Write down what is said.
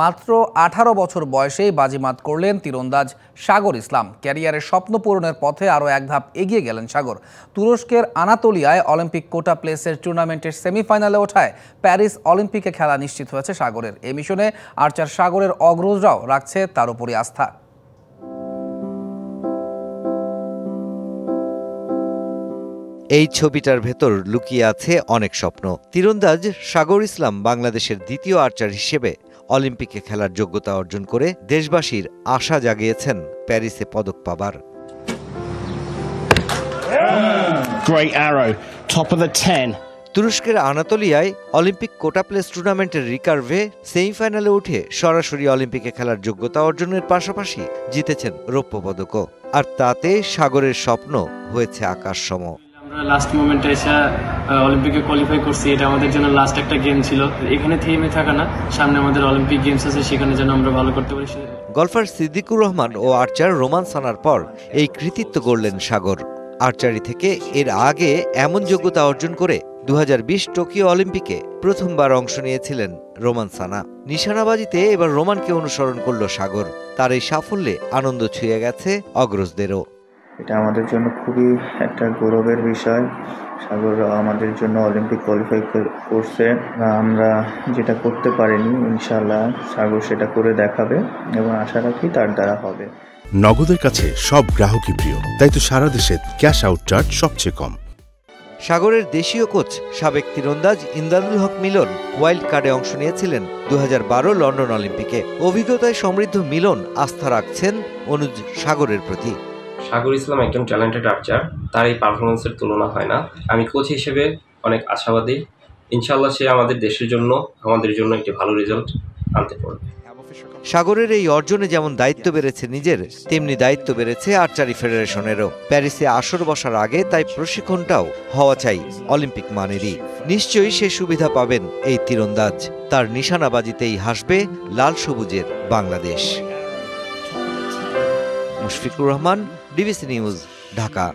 মাত্র 18 বছর বয়সেই বাজিমাত করলেন তীরন্দাজ সাগর ইসলাম। ক্যারিয়ারের স্বপ্ন পূরণের পথে আরও এক ধাপ এগিয়ে গেলেন সাগর। তুরস্কের আনাতোলিয়ায় অলিম্পিক কোটা প্লেসের টুর্নামেন্টের সেমিফাইনালে ওঠায় প্যারিস অলিম্পিকে খেলা নিশ্চিত হয়েছে সাগরের। এই মিশনে আর্চার সাগরের অগ্রজরাও রাখছে তার উপরই আস্থা। এই ছবিটার ভেতর লুকিয়ে আছে অনেক স্বপ্ন। তীরন্দাজ সাগর ইসলাম বাংলাদেশের দ্বিতীয় আর্চার হিসেবে অলিম্পিকে খেলার যোগ্যতা অর্জন করে দেশবাসীর আশা জাগিয়েছেন প্যারিসে পদক পাবার। তুরস্কের আনাতোলিয়ায় অলিম্পিক কোটা প্লেস টুর্নামেন্টের রিকার্ভে সেমিফাইনালে উঠে সরাসরি অলিম্পিকে খেলার যোগ্যতা অর্জনের পাশাপাশি জিতেছেন রৌপ্য পদকও। আর তাতে সাগরের স্বপ্ন হয়েছে আকাশসম। আমরা লাস্ট মোমেন্টে এসে অলিম্পিকে কোয়ালিফাই করছি, এটা আমাদের জন্য লাস্ট একটা গেম ছিল। এখানে থেমে থাকা না, সামনে আমাদের অলিম্পিক গেমস আছে, সেখানে যেন আমরা ভালো করতে পারি। গলফার সিদ্দিকুর রহমান ও আর্চার রোমান সানার পর এই কৃতিত্ব গড়লেন সাগর। আর্চারি থেকে এর আগে এমন যোগ্যতা অর্জন করে 2020 টোকিও অলিম্পিকে প্রথমবার অংশ নিয়েছিলেন রোমান সানা। নিশানাবাজিতে এবার রোমানকে অনুসরণ করল সাগর। তার এই সাফল্যে আনন্দ ছুঁয়ে গেছে অগ্রজদেরও। এটা আমাদের জন্য খুবই একটা গৌরবের বিষয়। সাগর আমাদের জন্য অলিম্পিক কোয়ালিফাই করছে। আমরা যেটা করতে পারিনি, ইনশাআল্লাহ সাগর সেটা করে দেখাবে এবং আশা রাখি তার দ্বারা হবে। নগদের কাছে সব গ্রাহকই প্রিয়, তাই তো সারা দেশে ক্যাশ আউট চার্জ সবচেয়ে কম। সাগরের দেশীয় কোচ সাবেক তীরন্দাজ ইমদাদুল হক মিলন ওয়াইল্ড কার্ডে অংশ নিয়েছিলেন 2012 লন্ডন অলিম্পিকে। অভিজ্ঞতায় সমৃদ্ধ মিলন আস্থা রাখছেন অনুজ সাগরের প্রতি। সাগর ইসলাম একজন ট্যালেন্টেড আর্চার, তার এই পারফরমেন্সের তুলনা হয় না। আমি কোচ হিসেবে অনেক আশাবাদী, ইনশাআল্লাহ সে আমাদের দেশের জন্য, আমাদের জন্য একটি ভালো রেজাল্ট আনতে পারবে। সাগরের এই অর্জনে যেমন দায়িত্ব বেড়েছে নিজের, তেমনি দায়িত্ব বেড়েছে আর্চারি ফেডারেশনেরও। প্যারিসে আসর বসার আগে তাই প্রশিক্ষণটাও হওয়া চাই অলিম্পিক মানেরই। নিশ্চয়ই সে সুবিধা পাবেন এই তীরন্দাজ। তার নিশানাবাজিতেই হাসবে লাল সবুজের বাংলাদেশ। Mushfiqur Rahman, DBC news, Dhaka.